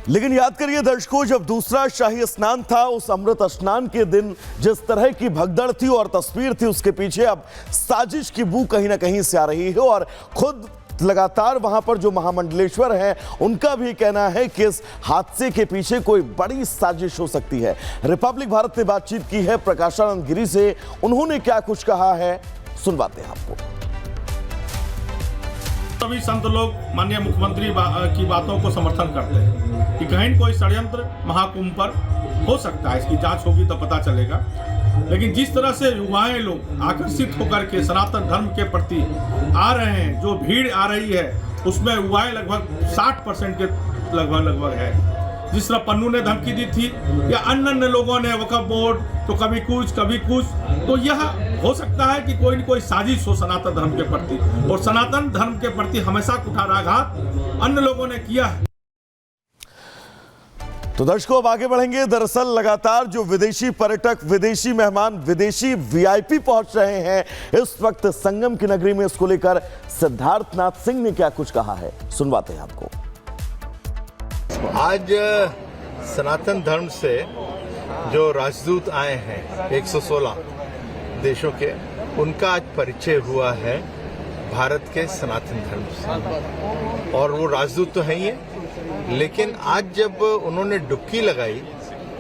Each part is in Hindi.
लेकिन याद करिए दर्शकों, जब दूसरा शाही स्नान था, उस अमृत स्नान के दिन जिस तरह की भगदड़ थी और तस्वीर थी, उसके पीछे अब साजिश की बू कहीं ना कहीं से आ रही है। और खुद लगातार वहां पर जो महामंडलेश्वर हैं, उनका भी कहना है कि इस हादसे के पीछे कोई बड़ी साजिश हो सकती है। रिपब्लिक भारत ने बातचीत की है प्रकाशानंद गिरी से, उन्होंने क्या कुछ कहा है, सुनवाते हैं आपको। सभी संत लोग माननीय मुख्यमंत्री की बातों को समर्थन करते हैं कि कहीं कोई षड्यंत्र महाकुंभ पर हो सकता है, इसकी जांच होगी तो पता चलेगा। लेकिन जिस तरह से युवाएं लोग आकर्षित होकर के सनातन धर्म के प्रति आ रहे हैं, जो भीड़ आ रही है उसमें युवाएं लगभग 60% के लगभग है। जिस तरह पन्नू ने धमकी दी थी या अन्य लोगों ने वक्फ बोर्ड, तो कभी कुछ, तो यह हो सकता है कि कोई न कोई साजिश हो सनातन धर्म के प्रति, और सनातन धर्म के प्रति हमेशा कुठाराघात अन्य लोगों ने किया है। तो दर्शकों, अब आगे बढ़ेंगे। दरअसल लगातार जो विदेशी पर्यटक, विदेशी मेहमान, विदेशी वीआईपी पहुंच रहे हैं इस वक्त संगम की नगरी में, इसको लेकर सिद्धार्थनाथ सिंह ने क्या कुछ कहा है, सुनवाते हैं आपको। आज सनातन धर्म से जो राजदूत आए हैं 116 देशों के, उनका आज परिचय हुआ है भारत के सनातन धर्म से। और वो राजदूत तो है ही है, लेकिन आज जब उन्होंने डुबकी लगाई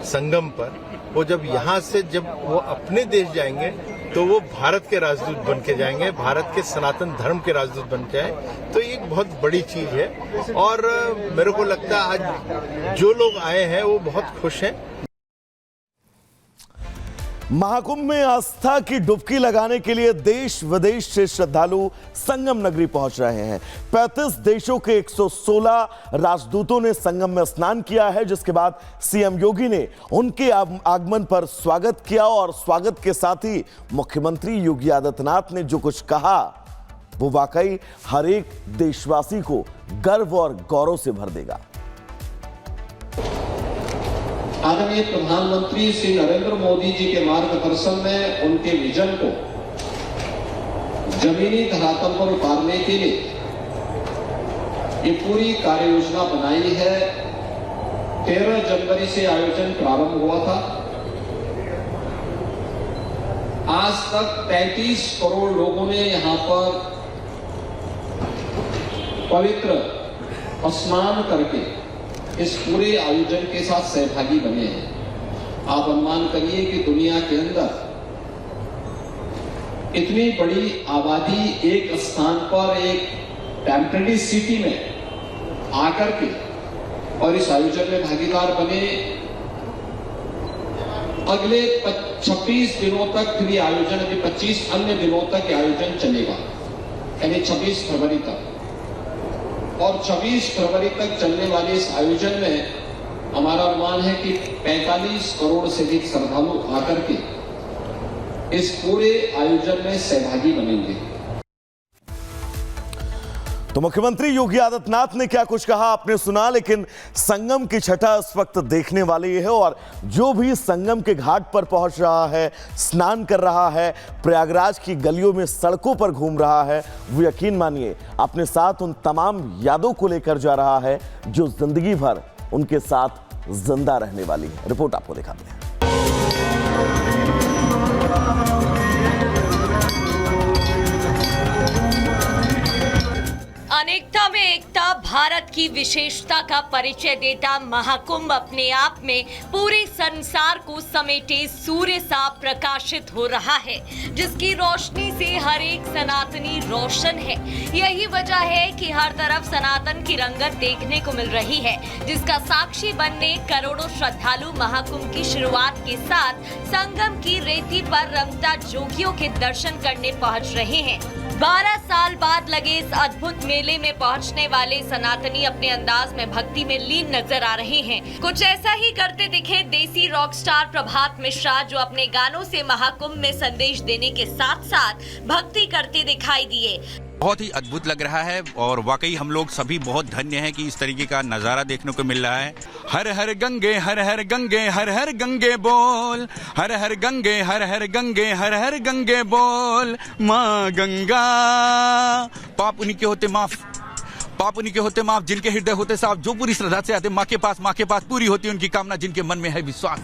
संगम पर, वो जब यहाँ से जब वो अपने देश जाएंगे तो वो भारत के राजदूत बन के जाएंगे, भारत के सनातन धर्म के राजदूत बन के आए। तो ये एक बहुत बड़ी चीज है और मेरे को लगता है आज जो लोग आए हैं वो बहुत खुश हैं। महाकुंभ में आस्था की डुबकी लगाने के लिए देश विदेश से श्रद्धालु संगम नगरी पहुंच रहे हैं। 35 देशों के 116 राजदूतों ने संगम में स्नान किया है, जिसके बाद सीएम योगी ने उनके आगमन पर स्वागत किया। और स्वागत के साथ ही मुख्यमंत्री योगी आदित्यनाथ ने जो कुछ कहा, वो वाकई हर एक देशवासी को गर्व और गौरव से भर देगा। आदरणीय प्रधानमंत्री श्री नरेंद्र मोदी जी के मार्गदर्शन में उनके विजन को जमीनी धरातल पर उतारने के लिए ये पूरी कार्य योजना बनाई है। 13 जनवरी से आयोजन प्रारंभ हुआ था। आज तक 33 करोड़ लोगों ने यहां पर पवित्र स्नान करके इस पूरे आयोजन के साथ सहभागी बने हैं। आप अनुमान करिए कि दुनिया के अंदर इतनी बड़ी आबादी एक स्थान पर, एक टेम्परेरी सिटी में आकर के और इस आयोजन में भागीदार बने। अगले 26 दिनों तक फिर आयोजन, अभी 25 अन्य दिनों तक आयोजन चलेगा, यानी 26 फरवरी तक। और 26 फरवरी तक चलने वाले इस आयोजन में हमारा अनुमान है कि 45 करोड़ से अधिक श्रद्धालु आकर के इस पूरे आयोजन में सहभागी बनेंगे। तो मुख्यमंत्री योगी आदित्यनाथ ने क्या कुछ कहा आपने सुना, लेकिन संगम की छठा इस वक्त देखने वाली है। और जो भी संगम के घाट पर पहुंच रहा है, स्नान कर रहा है, प्रयागराज की गलियों में, सड़कों पर घूम रहा है, वो यकीन मानिए अपने साथ उन तमाम यादों को लेकर जा रहा है जो जिंदगी भर उनके साथ जिंदा रहने वाली है। रिपोर्ट आपको दिखाते हैं। अनेकता में एकता भारत की विशेषता का परिचय देता महाकुंभ अपने आप में पूरे संसार को समेटे सूर्य सा प्रकाशित हो रहा है, जिसकी रोशनी से हर एक सनातनी रोशन है। यही वजह है कि हर तरफ सनातन की रंगत देखने को मिल रही है, जिसका साक्षी बनने करोड़ों श्रद्धालु महाकुंभ की शुरुआत के साथ संगम की रेती पर रमता जोगियों के दर्शन करने पहुंच रहे हैं। 12 साल बाद लगे इस अद्भुत मेले में पहुंचने वाले सनातनी अपने अंदाज में भक्ति में लीन नजर आ रहे हैं। कुछ ऐसा ही करते दिखे देसी रॉक स्टार प्रभात मिश्रा, जो अपने गानों से महाकुंभ में संदेश देने के साथ साथ भक्ति करते दिखाई दिए। बहुत ही अद्भुत लग रहा है और वाकई हम लोग सभी बहुत धन्य हैं कि इस तरीके का नज़ारा देखने को मिल रहा है। हर हर गंगे हर हर गंगे हर हर गंगे बोल, हर हर गंगे हर हर गंगे हर हर गंगे बोल, माँ गंगा। पाप उन्हीं के होते माफ, पाप उन्हीं के होते माफ जिनके हृदय होते साफ, जो पूरी श्रद्धा से आते माँ के पास पूरी होती उनकी कामना जिनके मन में है विश्वास।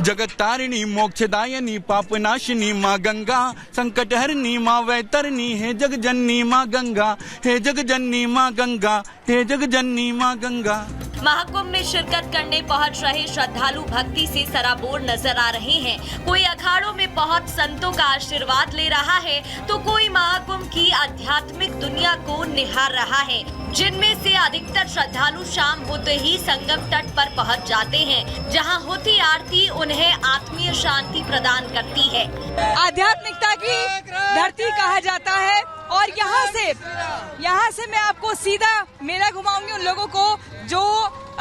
जगत तारिणी मोक्षदायिनी पाप नाशिनी माँ गंगा, संकट हरनी माँ वैतरणी, हे जग जननी माँ गंगा, हे जग जननी माँ गंगा, हे जग जननी माँ गंगा। महाकुंभ में शिरकत करने पहुंच रहे श्रद्धालु भक्ति से सराबोर नजर आ रहे हैं। कोई अखाड़ों में पहुंच संतों का आशीर्वाद ले रहा है तो कोई महाकुंभ की आध्यात्मिक दुनिया को निहार रहा है, जिनमें से अधिकतर श्रद्धालु शाम होते ही संगम तट पर पहुंच जाते हैं, जहां होती आरती उन्हें आत्मीय शांति प्रदान करती है। आध्यात्मिकता की धरती कहा जाता है और यहाँ से मैं आपको सीधा मेला घुमाऊंगी उन लोगों को जो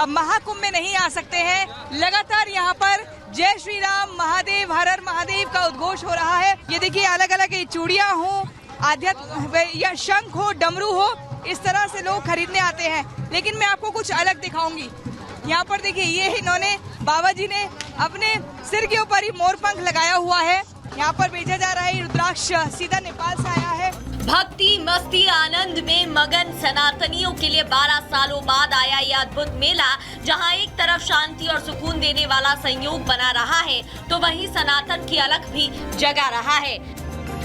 महाकुंभ में नहीं आ सकते हैं। लगातार यहाँ पर जय श्री राम, महादेव, हर हर महादेव का उद्घोष हो रहा है। ये देखिए अलग अलग चूड़ियाँ हो, आध्यात्म या शंख हो, डमरू हो, इस तरह से लोग खरीदने आते हैं। लेकिन मैं आपको कुछ अलग दिखाऊंगी। यहाँ पर देखिए ये इन्होंने बाबा जी ने अपने सिर के ऊपर ही मोरपंख लगाया हुआ है। यहाँ पर बेचा जा रहा है रुद्राक्ष, सीधा नेपाल से आया है। भक्ति मस्ती आनंद में मगन सनातनियों के लिए 12 सालों बाद आया यह अद्भुत मेला, जहां एक तरफ शांति और सुकून देने वाला संयोग बना रहा है तो वहीं सनातन की अलख भी जगा रहा है।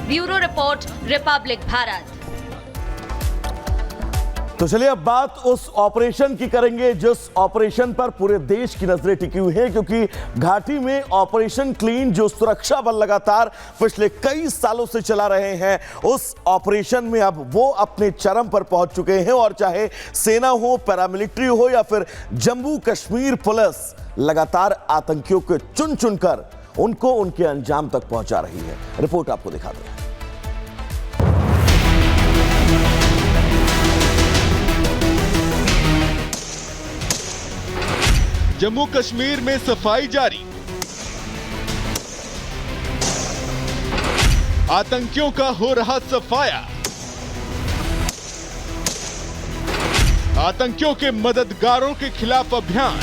Bureau report, Republic Bharat. तो चलिए अब बात उस ऑपरेशन की करेंगे जिस ऑपरेशन पर पूरे देश की नजरें टिकी हुई हैं, क्योंकि घाटी में ऑपरेशन क्लीन जो सुरक्षा बल लगातार पिछले कई सालों से चला रहे हैं, उस ऑपरेशन में अब वो अपने चरम पर पहुंच चुके हैं। और चाहे सेना हो, पैरामिलिट्री हो या फिर जम्मू कश्मीर पुलिस, लगातार आतंकियों को चुन चुनकर उनको उनके अंजाम तक पहुंचा रही है। रिपोर्ट आपको दिखाते हैं। जम्मू कश्मीर में सफाई जारी, आतंकियों का हो रहा सफाया, आतंकियों के मददगारों के खिलाफ अभियान,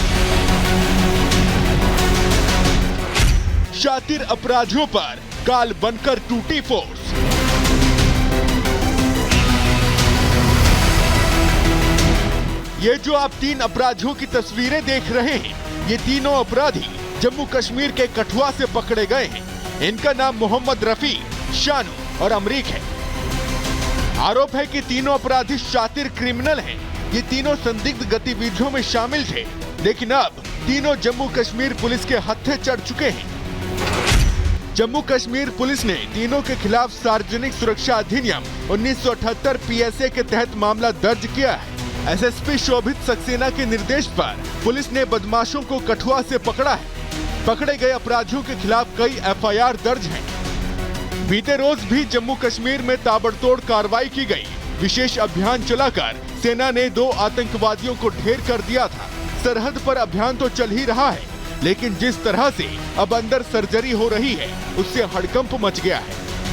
शातिर अपराधियों पर काल बनकर टूटी फोर्स। ये जो आप 3 अपराधियों की तस्वीरें देख रहे हैं, ये तीनों अपराधी जम्मू कश्मीर के कठुआ से पकड़े गए हैं। इनका नाम मोहम्मद रफी, शानू और अमरीक है। आरोप है कि तीनों अपराधी शातिर क्रिमिनल हैं। ये तीनों संदिग्ध गतिविधियों में शामिल थे, लेकिन अब तीनों जम्मू कश्मीर पुलिस के हत्थे चढ़ चुके हैं। जम्मू कश्मीर पुलिस ने तीनों के खिलाफ सार्वजनिक सुरक्षा अधिनियम 1978 PSA के तहत मामला दर्ज किया है। एसएसपी शोभित सक्सेना के निर्देश पर पुलिस ने बदमाशों को कठुआ से पकड़ा है। पकड़े गए अपराधियों के खिलाफ कई FIR दर्ज हैं। बीते रोज भी जम्मू कश्मीर में ताबड़तोड़ कार्रवाई की गई। विशेष अभियान चलाकर सेना ने 2 आतंकवादियों को ढेर कर दिया था। सरहद पर अभियान तो चल ही रहा है, लेकिन जिस तरह से अब अंदर सर्जरी हो रही है, उससे हड़कंप मच गया है।